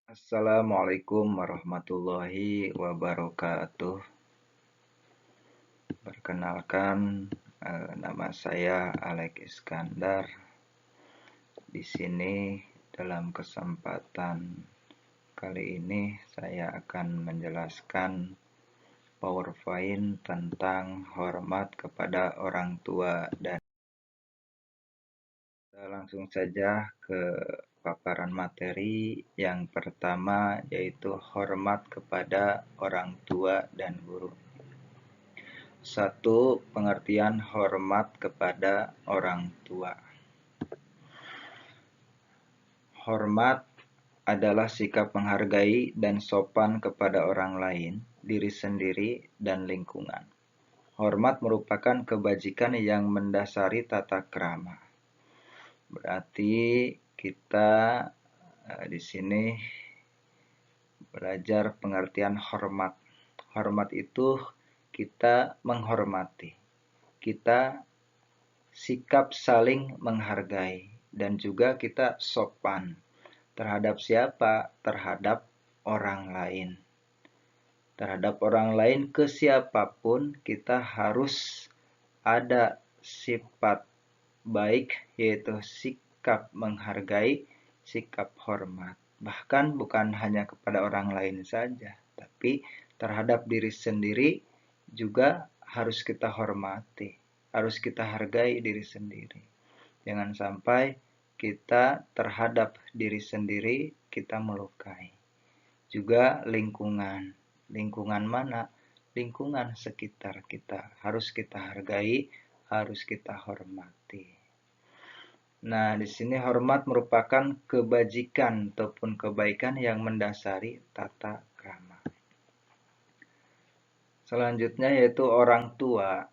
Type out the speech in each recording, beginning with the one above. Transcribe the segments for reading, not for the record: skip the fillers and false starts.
Assalamualaikum warahmatullahi wabarakatuh. Perkenalkan, nama saya Alex Iskandar. Di sini dalam kesempatan kali ini saya akan menjelaskan PowerPoint tentang hormat kepada orang tua dan kita langsung saja ke paparan materi yang pertama yaitu hormat kepada orang tua dan guru. Satu, pengertian hormat kepada orang tua. Hormat adalah sikap menghargai dan sopan kepada orang lain, diri sendiri, dan lingkungan. Hormat merupakan kebajikan yang mendasari tata krama. Berarti kita di sini belajar pengertian hormat. Hormat itu kita menghormati. Kita sikap saling menghargai dan juga kita sopan terhadap siapa? Terhadap orang lain. Terhadap orang lain ke siapapun kita harus ada sifat baik yaitu sikap menghargai, sikap hormat. Bahkan bukan hanya kepada orang lain saja, tapi terhadap diri sendiri juga harus kita hormati. Harus kita hargai diri sendiri. Jangan sampai kita terhadap diri sendiri kita melukai. Juga lingkungan. Lingkungan mana? Lingkungan sekitar kita. Harus kita hargai, harus kita hormati. Nah, di sini hormat merupakan kebajikan ataupun kebaikan yang mendasari tata krama. Selanjutnya yaitu orang tua.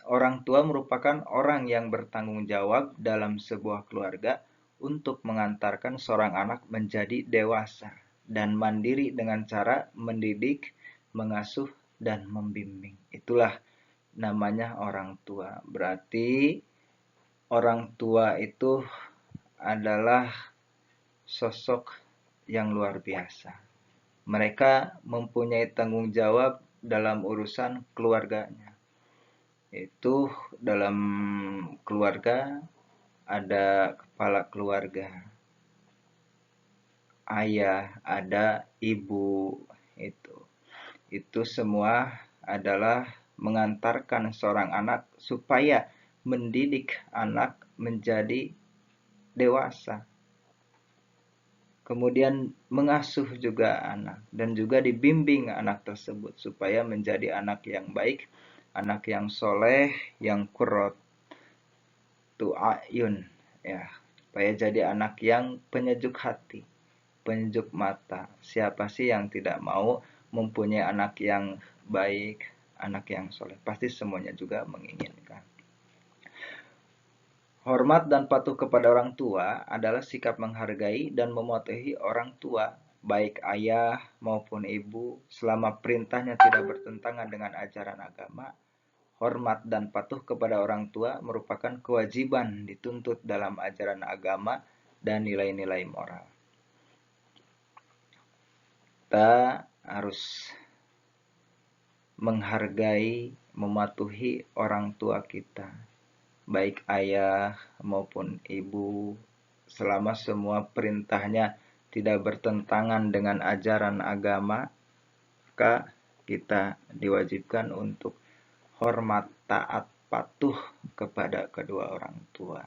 Orang tua merupakan orang yang bertanggung jawab dalam sebuah keluarga untuk mengantarkan seorang anak menjadi dewasa dan mandiri dengan cara mendidik, mengasuh, dan membimbing. Itulah namanya orang tua. Berarti orang tua itu adalah sosok yang luar biasa. Mereka mempunyai tanggung jawab dalam urusan keluarganya. Itu dalam keluarga ada kepala keluarga, ayah, ada ibu, itu semua adalah mengantarkan seorang anak supaya mendidik anak menjadi dewasa. Kemudian mengasuh juga anak dan juga dibimbing anak tersebut supaya menjadi anak yang baik, anak yang soleh, yang qurrat tu'ayun, ya, supaya jadi anak yang penyejuk hati, penyejuk mata. Siapa sih yang tidak mau mempunyai anak yang baik, anak yang soleh? Pasti semuanya juga menginginkan. Hormat dan patuh kepada orang tua adalah sikap menghargai dan mematuhi orang tua, baik ayah maupun ibu, selama perintahnya tidak bertentangan dengan ajaran agama. Hormat dan patuh kepada orang tua merupakan kewajiban dituntut dalam ajaran agama dan nilai-nilai moral. Kita harus menghargai, mematuhi orang tua kita, baik ayah maupun ibu, selama semua perintahnya tidak bertentangan dengan ajaran agama, maka kita diwajibkan untuk hormat, taat, patuh kepada kedua orang tua.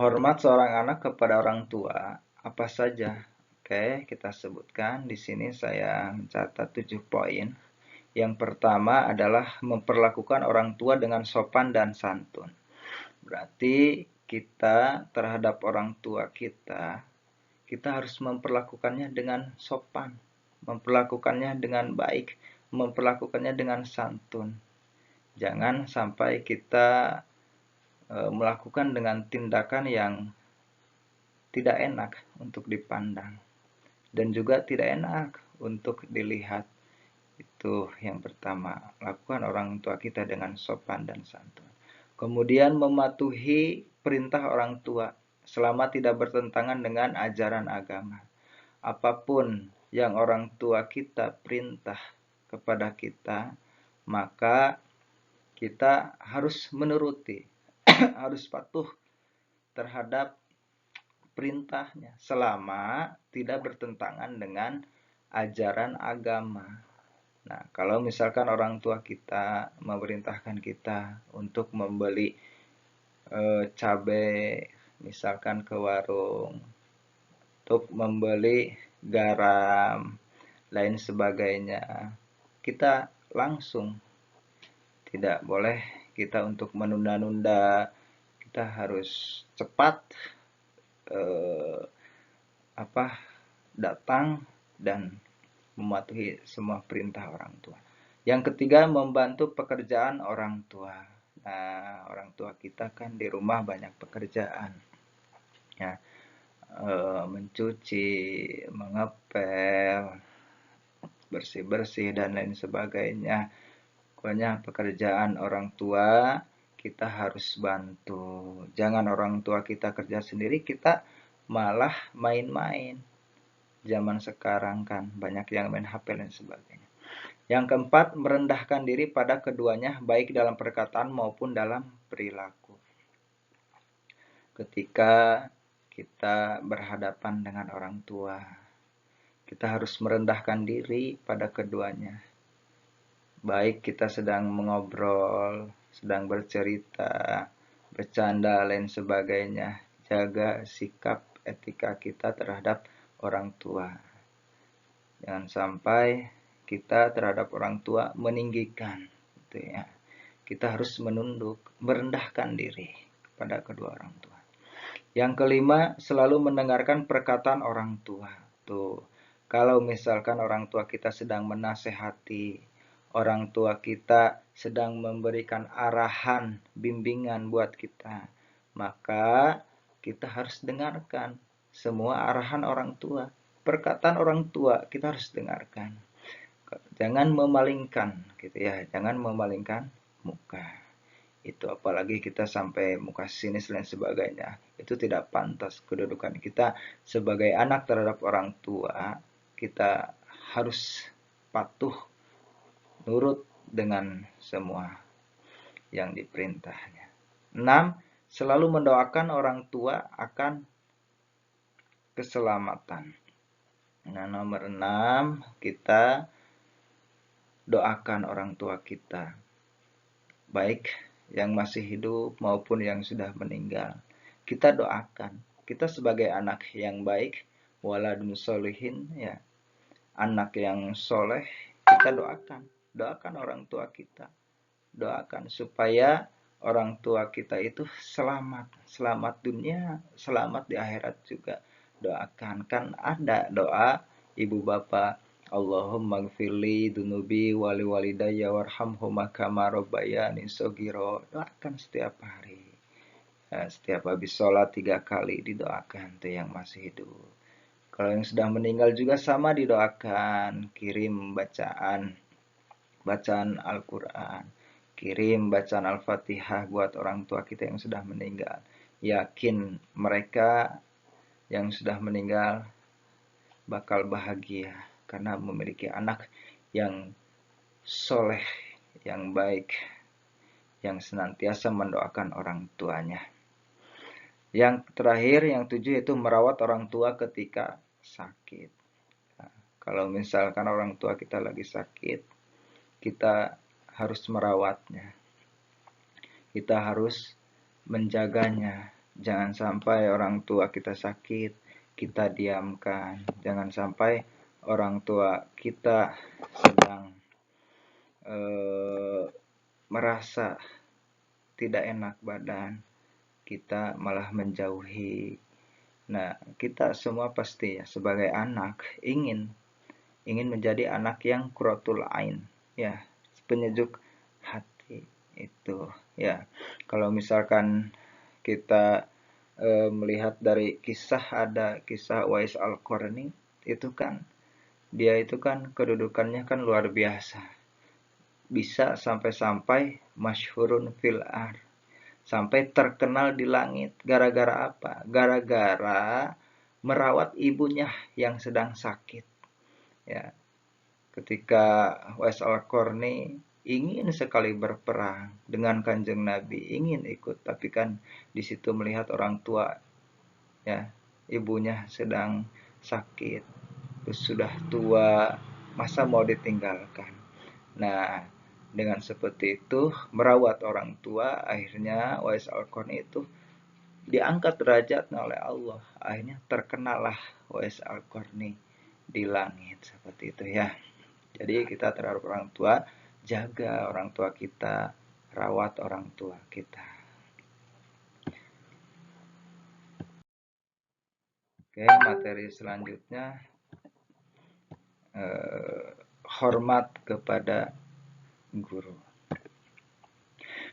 Hormat seorang anak kepada orang tua apa saja? Oke, kita sebutkan di sini saya mencatat 7 poin. Yang pertama adalah memperlakukan orang tua dengan sopan dan santun. Berarti kita terhadap orang tua kita harus memperlakukannya dengan sopan, memperlakukannya dengan baik, memperlakukannya dengan santun. Jangan sampai kita melakukan dengan tindakan yang tidak enak untuk dipandang dan juga tidak enak untuk dilihat. Itu yang pertama, lakukan orang tua kita dengan sopan dan santun. Kemudian mematuhi perintah orang tua selama tidak bertentangan dengan ajaran agama. Apapun yang orang tua kita perintah kepada kita, maka kita harus menuruti, harus patuh terhadap perintahnya selama tidak bertentangan dengan ajaran agama. Nah, kalau misalkan orang tua kita memerintahkan kita untuk membeli cabai misalkan ke warung, untuk membeli garam, lain sebagainya, kita langsung, tidak boleh kita untuk menunda-nunda, kita harus cepat eh, datang dan mematuhi semua perintah orang tua. Yang ketiga, membantu pekerjaan orang tua. Nah, orang tua kita kan di rumah banyak pekerjaan, ya, mencuci, mengepel, bersih-bersih dan lain sebagainya. Pokoknya pekerjaan orang tua kita harus bantu. Jangan orang tua kita kerja sendiri, kita malah main-main. Zaman sekarang kan banyak yang main HP dan sebagainya. Yang keempat, merendahkan diri pada keduanya baik dalam perkataan maupun dalam perilaku. Ketika kita berhadapan dengan orang tua, kita harus merendahkan diri pada keduanya. Baik kita sedang mengobrol, sedang bercerita, bercanda, lain sebagainya. Jaga sikap etika kita terhadap orang tua. Jangan sampai kita terhadap orang tua meninggikan, gitu ya. Kita harus menunduk, merendahkan diri kepada kedua orang tua. Yang kelima, selalu mendengarkan perkataan orang tua. Tuh, kalau misalkan orang tua kita sedang menasehati, orang tua kita sedang memberikan arahan, bimbingan buat kita, maka kita harus dengarkan semua arahan orang tua. Perkataan orang tua kita harus dengarkan. Jangan memalingkan, gitu ya. Jangan memalingkan muka. Itu apalagi kita sampai muka sinis dan sebagainya. Itu tidak pantas kedudukan kita sebagai anak terhadap orang tua. Kita harus patuh, nurut dengan semua yang diperintahnya. 6. Selalu mendoakan orang tua akan keselamatan. Nah, nomor 6, kita doakan orang tua kita, baik yang masih hidup maupun yang sudah meninggal. Kita doakan. Kita sebagai anak yang baik, waladun solihin, ya, anak yang soleh, kita doakan. Doakan orang tua kita. Doakan supaya orang tua kita itu selamat. Selamat dunia, selamat di akhirat juga. Doakan. Kan ada doa ibu bapak, Allahumma gfirli dunubi wali walidayya warhamhuma kama rabbayani shogiro. Doakan setiap hari. Setiap habis sholat 3 kali didoakan tuh yang masih hidup. Kalau yang sudah meninggal juga sama didoakan. Kirim bacaan Al-Quran. Kirim bacaan Al-Fatihah buat orang tua kita yang sudah meninggal. Yakin mereka yang sudah meninggal bakal bahagia karena memiliki anak yang soleh, yang baik, yang senantiasa mendoakan orang tuanya. Yang terakhir, yang 7, yaitu merawat orang tua ketika sakit. Nah, kalau misalkan orang tua kita lagi sakit, kita harus merawatnya. Kita harus menjaganya. Jangan sampai orang tua kita sakit, kita diamkan. Jangan sampai orang tua kita sedang merasa tidak enak badan, kita malah menjauhi. Nah, kita semua pasti ya sebagai anak ingin menjadi anak yang qurratul ain, ya, penyejuk hati itu, ya. Kalau misalkan kita melihat dari ada kisah Uwais Al-Qarni, itu kan dia itu kan kedudukannya kan luar biasa. Bisa sampai-sampai masyhurun fil ar, sampai terkenal di langit. Gara-gara apa? Gara-gara merawat ibunya yang sedang sakit. Ya, ketika Wais Al-Qarni ingin sekali berperang dengan Kanjeng Nabi, ingin ikut, tapi kan di situ melihat orang tua, ya, ibunya sedang sakit, terus sudah tua, masa mau ditinggalkan. Nah, dengan seperti itu merawat orang tua, akhirnya Wais Al-Qarni itu diangkat derajatnya oleh Allah. Akhirnya terkenalah Wais Al-Qarni di langit seperti itu ya. Jadi kita terhadap orang tua, jaga orang tua kita, rawat orang tua kita. Oke, materi selanjutnya hormat kepada guru.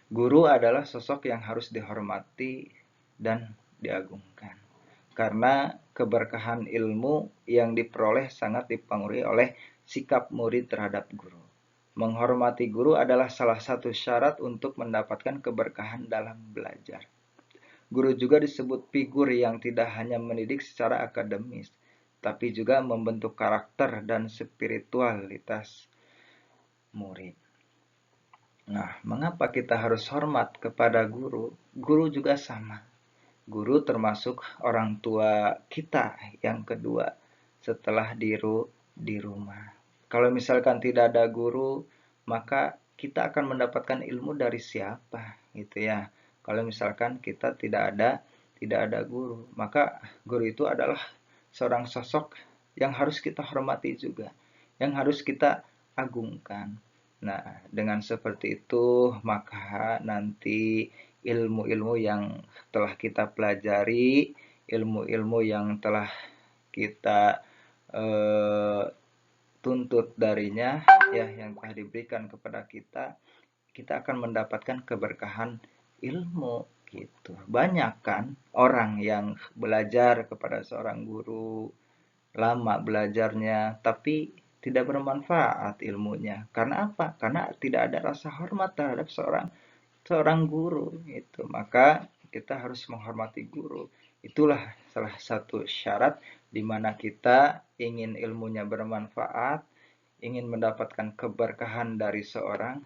Guru adalah sosok yang harus dihormati dan diagungkan. Karena keberkahan ilmu yang diperoleh sangat dipengaruhi oleh sikap murid terhadap guru. Menghormati guru adalah salah satu syarat untuk mendapatkan keberkahan dalam belajar. Guru juga disebut figur yang tidak hanya mendidik secara akademis, tapi juga membentuk karakter dan spiritualitas murid. Nah, mengapa kita harus hormat kepada guru? Guru juga sama. Guru termasuk orang tua kita yang kedua setelah di rumah. Kalau misalkan tidak ada guru, maka kita akan mendapatkan ilmu dari siapa, gitu ya. Kalau misalkan kita tidak ada guru, maka guru itu adalah seorang sosok yang harus kita hormati juga, yang harus kita agungkan. Nah, dengan seperti itu, maka nanti ilmu-ilmu yang telah kita pelajari, ilmu-ilmu yang telah kita tuntut darinya, ya, yang telah diberikan kepada kita, kita akan mendapatkan keberkahan ilmu gitu. Banyak kan orang yang belajar kepada seorang guru, lama belajarnya, tapi tidak bermanfaat ilmunya. Karena apa? Karena tidak ada rasa hormat terhadap seorang guru itu. Maka kita harus menghormati guru. Itulah salah satu syarat di mana kita ingin ilmunya bermanfaat, ingin mendapatkan keberkahan dari seorang.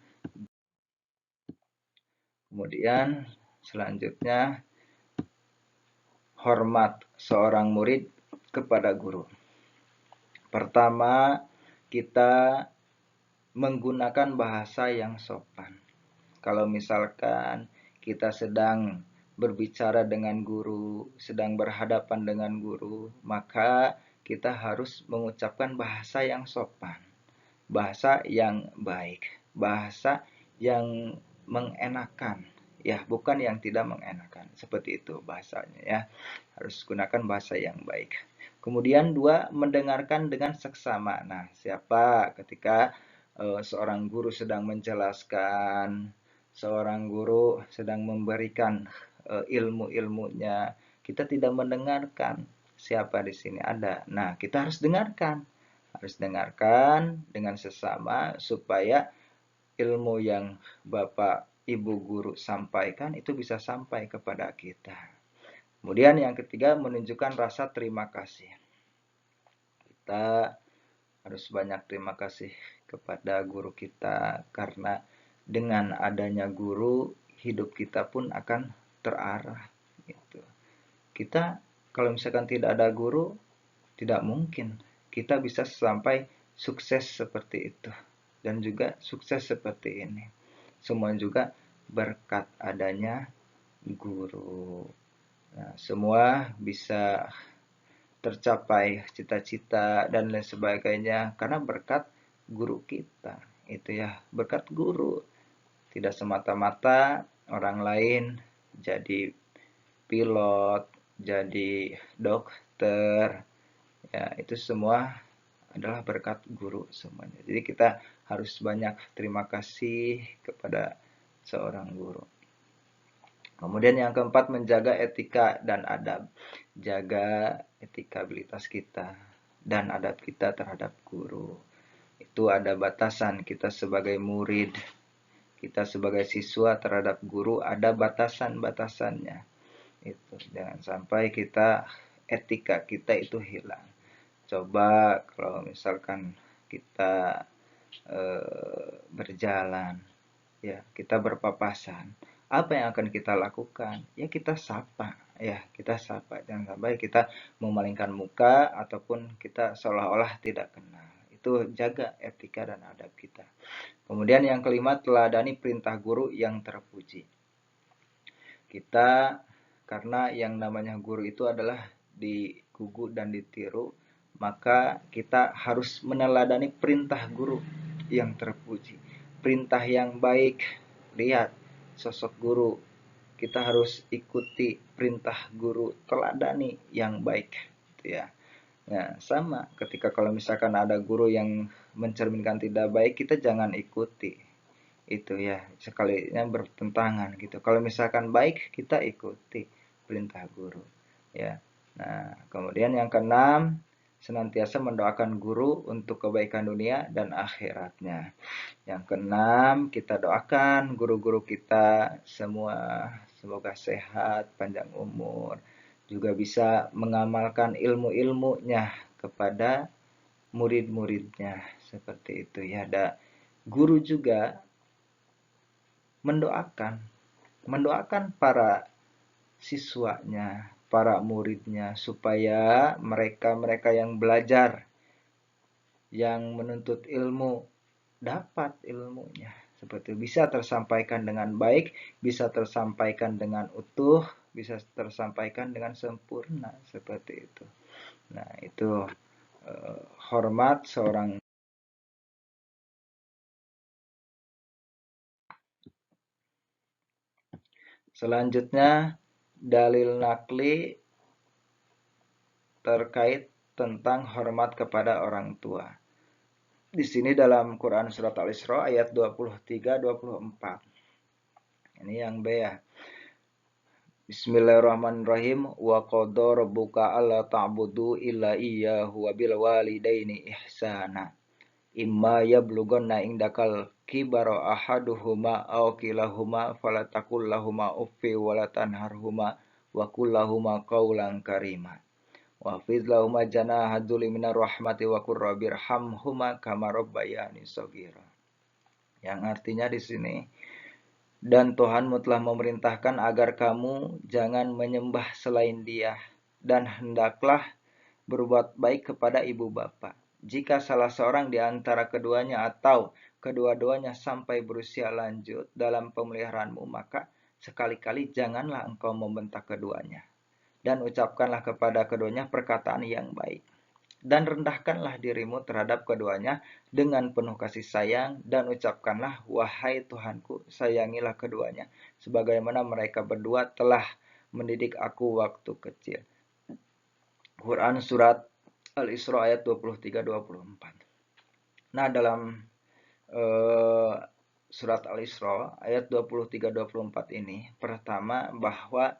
Kemudian selanjutnya hormat seorang murid kepada guru. Pertama, kita menggunakan bahasa yang sopan. Kalau misalkan kita sedang berbicara dengan guru, sedang berhadapan dengan guru, maka kita harus mengucapkan bahasa yang sopan, bahasa yang baik, bahasa yang mengenakan, ya, bukan yang tidak mengenakan. Seperti itu bahasanya ya. Harus gunakan bahasa yang baik. Kemudian dua, mendengarkan dengan seksama. Nah, siapa ketika seorang guru sedang menjelaskan, seorang guru sedang memberikan ilmu-ilmunya, kita tidak mendengarkan. Siapa di sini ada? Nah, kita harus dengarkan dengan sesama supaya ilmu yang Bapak Ibu guru sampaikan itu bisa sampai kepada kita. Kemudian yang ketiga, menunjukkan rasa terima kasih. Kita harus banyak terima kasih kepada guru kita, karena dengan adanya guru, hidup kita pun akan terarah. Gitu. Kita kalau misalkan tidak ada guru, tidak mungkin kita bisa sampai sukses seperti itu. Dan juga sukses seperti ini. Semua juga berkat adanya guru. Nah, semua bisa tercapai cita-cita dan lain sebagainya karena berkat guru kita. Itu ya, berkat guru. Tidak semata-mata orang lain jadi pilot, jadi dokter. Ya, itu semua adalah berkat guru semuanya. Jadi kita harus banyak terima kasih kepada seorang guru. Kemudian yang keempat, menjaga etika dan adab. Jaga etikabilitas kita dan adab kita terhadap guru. Itu ada batasan kita sebagai murid. Kita sebagai siswa terhadap guru ada batasan-batasannya. Itu jangan sampai etika kita itu hilang. Coba kalau misalkan kita berjalan, ya kita berpapasan, apa yang akan kita lakukan? Ya kita sapa, jangan sampai kita memalingkan muka ataupun kita seolah-olah tidak kenal. Itu jaga etika dan adab kita. Kemudian yang kelima, teladani perintah guru yang terpuji. Kita, karena yang namanya guru itu adalah digugu dan ditiru, maka kita harus meneladani perintah guru yang terpuji. Perintah yang baik, lihat sosok guru. Kita harus ikuti perintah guru, teladani yang baik. Gitu ya. Nah, sama ketika kalau misalkan ada guru yang mencerminkan tidak baik, kita jangan ikuti. Itu ya, sekalinya bertentangan gitu. Kalau misalkan baik, kita ikuti perintah guru. Ya. Nah, kemudian yang keenam, senantiasa mendoakan guru untuk kebaikan dunia dan akhiratnya. Yang keenam, kita doakan guru-guru kita semua semoga sehat, panjang umur, juga bisa mengamalkan ilmu-ilmunya kepada murid-muridnya. Seperti itu ya. Ada guru juga mendoakan para siswanya, para muridnya, supaya mereka-mereka yang belajar, yang menuntut ilmu, dapat ilmunya. Seperti bisa tersampaikan dengan baik, bisa tersampaikan dengan utuh, bisa tersampaikan dengan sempurna. Seperti itu. Nah, itu hormat seorang. Selanjutnya, dalil nakli terkait tentang hormat kepada orang tua. Di sini dalam Quran surat Al-Isra ayat 23-24. Ini yang B ya. Bismillahirrahmanirrahim. Wa qadara rabbuka alla ta'budu illa iyyahu wa bil walidaini ihsana. Imma yablughanna indakal kibara ahaduhuma aw kilahuma fala taqul lahumā uffi wa la tanharhuma wa qul lahumā qawlan karīmā. Wahfiz lahuma janaha dzulli minar rahmati wa qur rabbirhamhuma kama rabbayani shaghira. Yang artinya di sini, dan Tuhanmu telah memerintahkan agar kamu jangan menyembah selain Dia, dan hendaklah berbuat baik kepada ibu bapa. Jika salah seorang di antara keduanya atau kedua-duanya sampai berusia lanjut dalam pemeliharaanmu, maka sekali-kali janganlah engkau membentak keduanya. Dan ucapkanlah kepada keduanya perkataan yang baik. Dan rendahkanlah dirimu terhadap keduanya dengan penuh kasih sayang. Dan ucapkanlah, wahai Tuhanku, sayangilah keduanya, sebagaimana mereka berdua telah mendidik aku waktu kecil. Quran Surat Al-Isra ayat 23-24. Nah, dalam Surat Al-Isra ayat 23-24 ini, pertama bahwa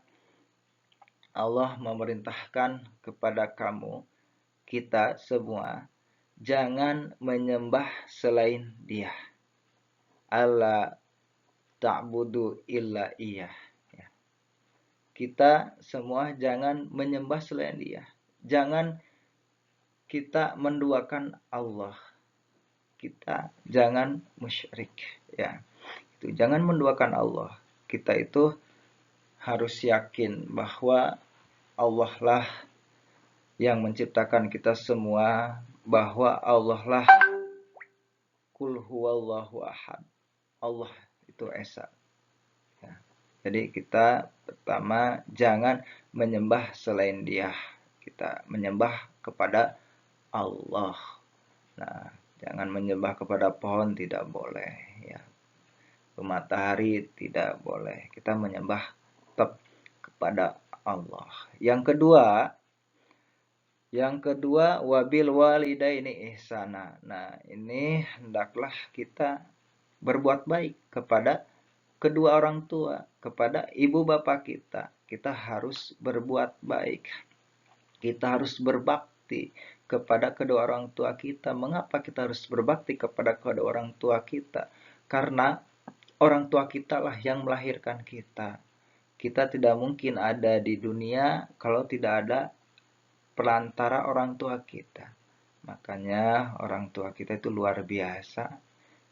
Allah memerintahkan kepada kamu, kita semua, jangan menyembah selain Dia. Alla ta'budu illa Iyah. Kita semua jangan menyembah selain Dia. Jangan kita menduakan Allah. Kita jangan musyrik. Ya, itu jangan menduakan Allah. Kita itu harus yakin bahwa Allah lah yang menciptakan kita semua, bahwa Allah lah Qul huwallahu ahad. Allah itu esa. Ya. Jadi kita pertama jangan menyembah selain Dia. Kita menyembah kepada Allah. Nah, jangan menyembah kepada pohon, tidak boleh ya. Matahari tidak boleh. Kita menyembah tetap kepada Allah. Yang kedua wabil walidaini ihsana. Nah, ini hendaklah kita berbuat baik kepada kedua orang tua, kepada ibu bapak kita. Kita harus berbuat baik. Kita harus berbakti kepada kedua orang tua kita. Mengapa kita harus berbakti kepada kedua orang tua kita? Karena orang tua kita lah yang melahirkan kita. Kita tidak mungkin ada di dunia kalau tidak ada perantara orang tua kita. Makanya orang tua kita itu luar biasa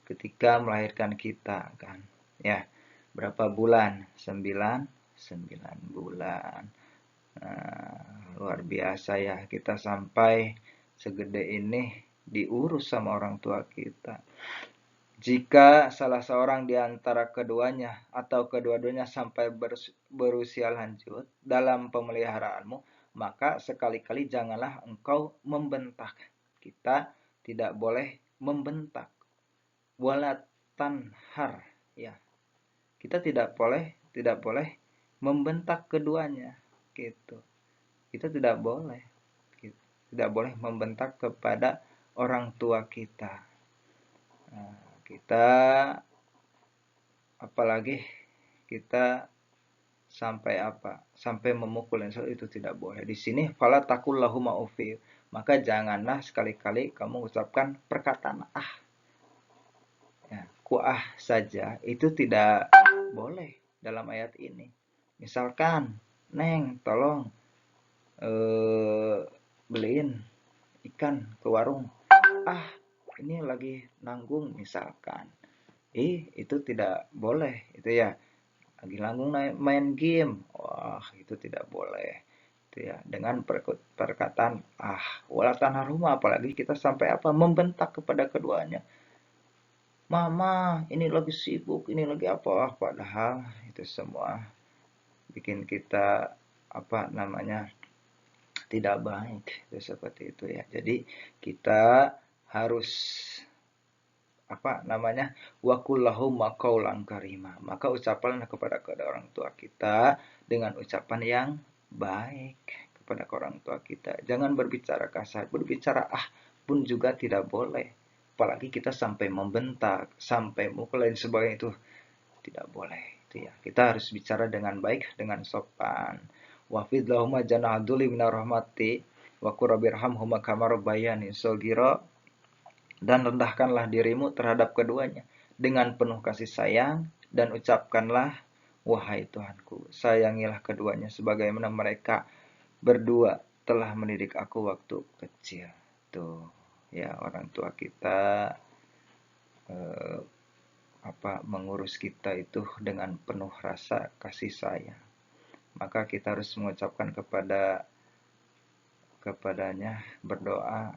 ketika melahirkan kita kan. Ya, berapa bulan? 9 bulan. Nah, luar biasa ya kita sampai segede ini diurus sama orang tua kita. Jika salah seorang di antara keduanya atau kedua-duanya sampai berusia lanjut dalam pemeliharaanmu, maka sekali-kali janganlah engkau membentak. Kita tidak boleh membentak. Wala tanhar, ya. Kita tidak boleh membentak keduanya, gitu. Kita tidak boleh, gitu. Tidak boleh membentak kepada orang tua kita. Nah, kita apalagi kita sampai apa? Sampai memukul itu tidak boleh. Di sini fala taqul lahuma ufi. Maka janganlah sekali-kali kamu ucapkan perkataan ah. Ya, kuah saja itu tidak boleh dalam ayat ini. Misalkan, Neng, tolong beliin ikan ke warung. Ah, ini lagi nanggung misalkan. Itu tidak boleh, itu ya. Lagi nanggung main game. Wah, itu tidak boleh. Itu ya, dengan perkataan wala tanharhuma, apalagi kita sampai apa? Membentak kepada keduanya. Mama, ini lagi sibuk, ini lagi apa? Padahal itu semua bikin kita apa namanya tidak baik, itu seperti itu ya. Jadi kita harus apa namanya wakullahum qaulan karima. Maka ucapkanlah kepada kedua orang tua kita dengan ucapan yang baik kepada orang tua kita. Jangan berbicara kasar, berbicara pun juga tidak boleh. Apalagi kita sampai membentak, sampai mukul dan sebagainya itu tidak boleh. Itu ya. Kita harus bicara dengan baik, dengan sopan. Wafid lahuma janahaduli minar rahmati wa qurabirhamhuma kama rabbayani shaghira, dan rendahkanlah dirimu terhadap keduanya dengan penuh kasih sayang dan ucapkanlah wahai Tuhanku, sayangilah keduanya sebagaimana mereka berdua telah mendidik aku waktu kecil. Tuh, ya orang tua kita eh, mengurus kita itu dengan penuh rasa kasih sayang. Maka kita harus mengucapkan kepadanya berdoa,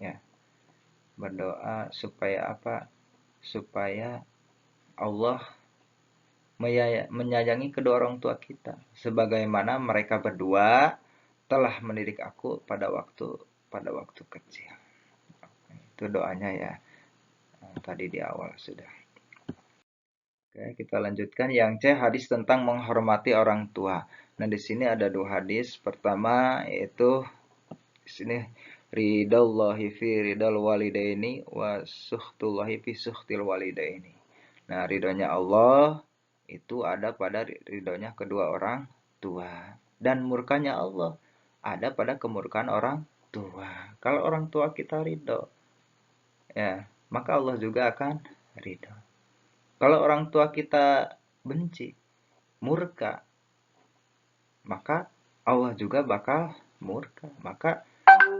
ya, berdoa supaya apa? Supaya Allah menyayangi kedua orang tua kita sebagaimana mereka berdua telah mendidik aku pada waktu kecil. Itu doanya ya. Tadi di awal sudah. Oke, kita lanjutkan yang C, hadis tentang menghormati orang tua. Nah, di sini ada dua hadis. Pertama yaitu di sini ridallahi fi ridal walidaini wa suhtullahi fi suhtil walidaini. Nah, ridhonya Allah itu ada pada ridhonya kedua orang tua, dan murkanya Allah ada pada kemurkaan orang tua. Kalau orang tua kita ridho, ya, maka Allah juga akan ridho. Kalau orang tua kita benci, murka, maka Allah juga bakal murka. Maka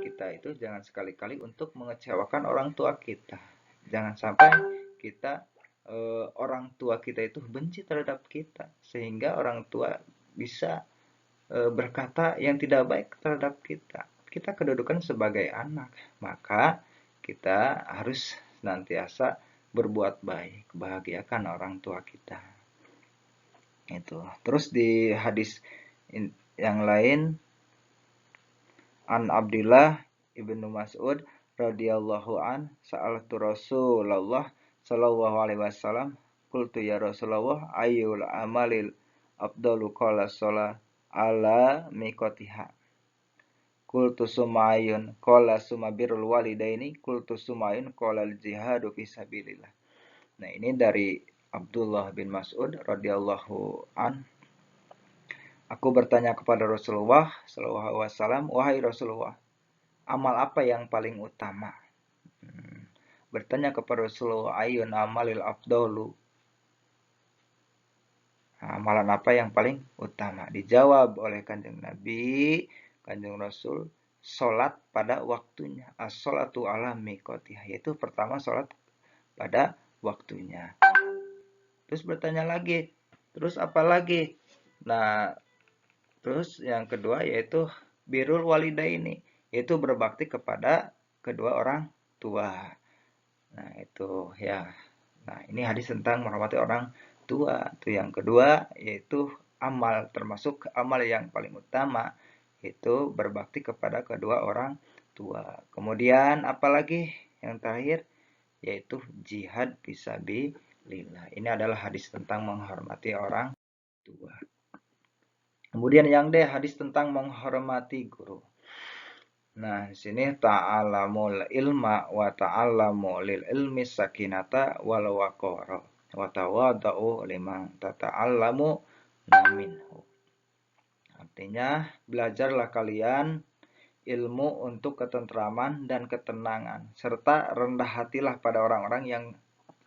kita itu jangan sekali-kali untuk mengecewakan orang tua kita. Jangan sampai kita orang tua kita itu benci terhadap kita sehingga orang tua bisa berkata yang tidak baik terhadap kita. Kita kedudukan sebagai anak, maka kita harus senantiasa berbuat baik, bahagiakan orang tua kita. Itu. Terus di hadis yang lain, an Abdullah ibnu Mas'ud radhiyallahu an sa'altu Rasulullah sallallahu alaihi wasallam, qultu ya Rasulullah ayyul amalil afdalu, qala shalah ala miqatiha, qultu sumayun qala sumabirul walidaini, qultu sumayun qala al jihadu fi sabilillah. Nah, ini dari Abdullah bin Mas'ud radhiyallahu an. Aku bertanya kepada Rasulullah sallallahu alaihi wasallam, wahai Rasulullah, amal apa yang paling utama? Bertanya kepada Rasulullah, ayun amalil afdalu, Amalan apa yang paling utama? Dijawab oleh Kanjeng Nabi, Kanjeng Rasul, sholat pada waktunya. As-sholatu ala miqotiha, yaitu pertama sholat pada waktunya. Terus bertanya lagi, terus apa lagi? Nah, terus yang kedua yaitu birrul walidaini, yaitu berbakti kepada kedua orang tua. Nah, itu ya. Nah, ini hadis tentang menghormati orang tua. Itu yang kedua, yaitu amal, termasuk amal yang paling utama, yaitu berbakti kepada kedua orang tua. Kemudian apalagi yang terakhir, yaitu jihad fisabilillah. Ini adalah hadis tentang menghormati orang tua. Kemudian yang D, hadis tentang menghormati guru. Nah, di sini ta'alamul ilma wa ta'alamu lil ilmi sakinata wal waqara wa tawadau liman tata'allamu minhu. Artinya, belajarlah kalian ilmu untuk ketentraman dan ketenangan, serta rendah hatilah pada orang-orang yang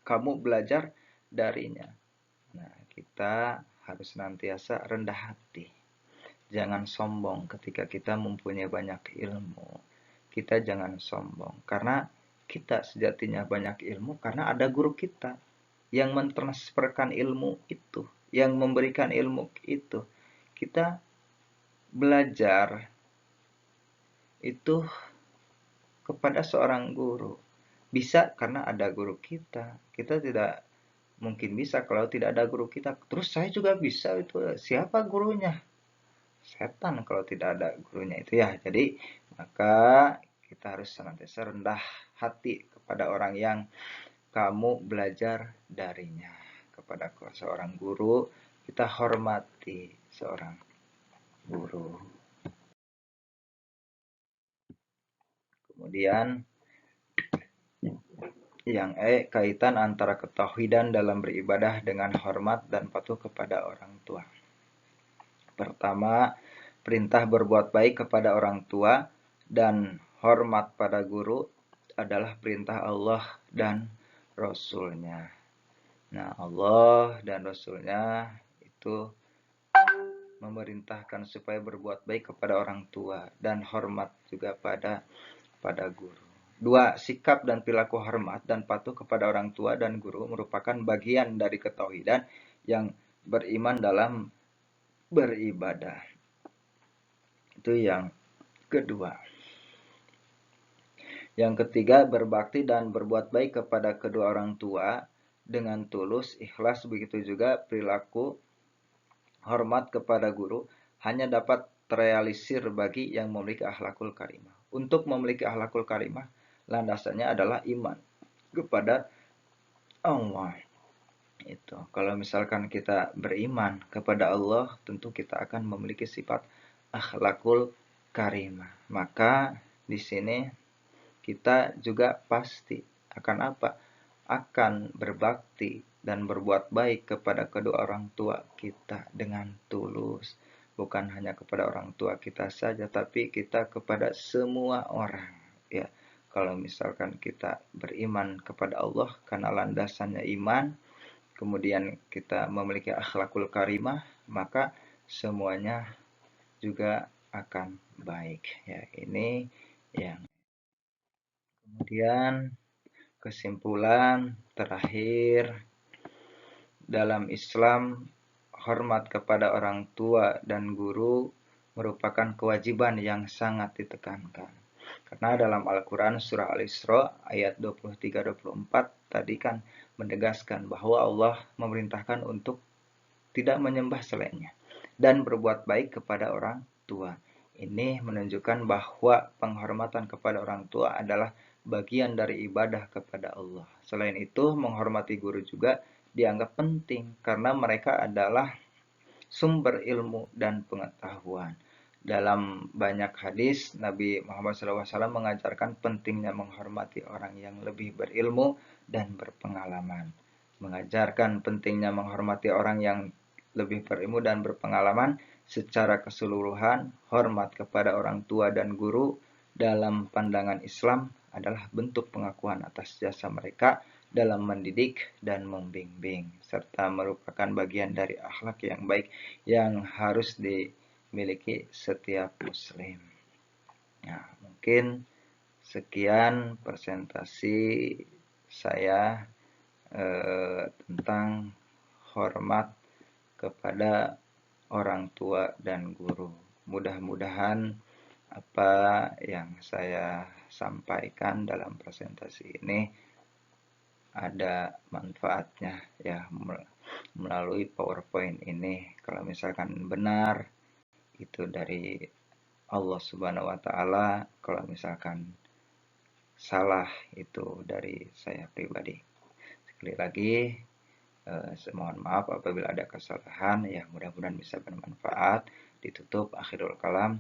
kamu belajar darinya. Nah, kita harus senantiasa rendah hati. Jangan sombong ketika kita mempunyai banyak ilmu. Kita jangan sombong, karena kita sejatinya banyak ilmu karena ada guru kita yang mentransferkan ilmu itu, yang memberikan ilmu itu. Kita belajar itu kepada seorang guru. Bisa karena ada guru kita. Kita tidak mungkin bisa kalau tidak ada guru kita. Terus saya juga bisa itu. Siapa gurunya? Setan kalau tidak ada gurunya itu ya. Jadi maka kita harus senantiasa rendah hati kepada orang yang kamu belajar darinya. Kepada seorang guru, kita hormati seorang guru. Kemudian yang kaitan antara ketauhidan dalam beribadah dengan hormat dan patuh kepada orang tua. Pertama, perintah berbuat baik kepada orang tua dan hormat pada guru adalah perintah Allah dan Rasul-Nya. Nah, Allah dan Rasul-Nya itu memerintahkan supaya berbuat baik kepada orang tua dan hormat juga pada guru. Dua, sikap dan perilaku hormat dan patuh kepada orang tua dan guru merupakan bagian dari ketauhidan yang beriman dalam beribadah. Itu yang kedua. Yang ketiga, berbakti dan berbuat baik kepada kedua orang tua dengan tulus, ikhlas. Begitu juga perilaku hormat kepada guru hanya dapat terrealisir bagi yang memiliki akhlakul karimah. Untuk memiliki akhlakul karimah, landasannya adalah iman kepada Allah. Itu. Kalau misalkan kita beriman kepada Allah, tentu kita akan memiliki sifat akhlakul karimah. Maka di sini kita juga pasti akan apa? Akan berbakti dan berbuat baik kepada kedua orang tua kita dengan tulus. Bukan hanya kepada orang tua kita saja, tapi kita kepada semua orang. Ya, kalau misalkan kita beriman kepada Allah karena landasannya iman, kemudian kita memiliki akhlakul karimah, maka semuanya juga akan baik. Ya, ini yang kemudian kesimpulan terakhir, dalam Islam hormat kepada orang tua dan guru merupakan kewajiban yang sangat ditekankan. Karena dalam Al-Quran surah Al-Isra ayat 23-24 tadi kan menegaskan bahwa Allah memerintahkan untuk tidak menyembah selainnya dan berbuat baik kepada orang tua. Ini menunjukkan bahwa penghormatan kepada orang tua adalah bagian dari ibadah kepada Allah. Selain itu, menghormati guru juga dianggap penting karena mereka adalah sumber ilmu dan pengetahuan. Dalam banyak hadis, Nabi Muhammad SAW mengajarkan pentingnya menghormati orang yang lebih berilmu dan berpengalaman. Mengajarkan pentingnya menghormati orang yang lebih berilmu dan berpengalaman secara keseluruhan. Hormat kepada orang tua dan guru dalam pandangan Islam adalah bentuk pengakuan atas jasa mereka dalam mendidik dan membimbing, serta merupakan bagian dari akhlak yang baik yang harus dimiliki setiap muslim. Nah, mungkin sekian presentasi saya tentang hormat kepada orang tua dan guru. Mudah-mudahan apa yang saya sampaikan dalam presentasi ini ada manfaatnya ya melalui PowerPoint ini. Kalau misalkan benar itu dari Allah Subhanahu wa taala, kalau misalkan salah itu dari saya pribadi. Sekali lagi mohon maaf apabila ada kesalahan, ya mudah-mudahan bisa bermanfaat. Ditutup, akhirul kalam.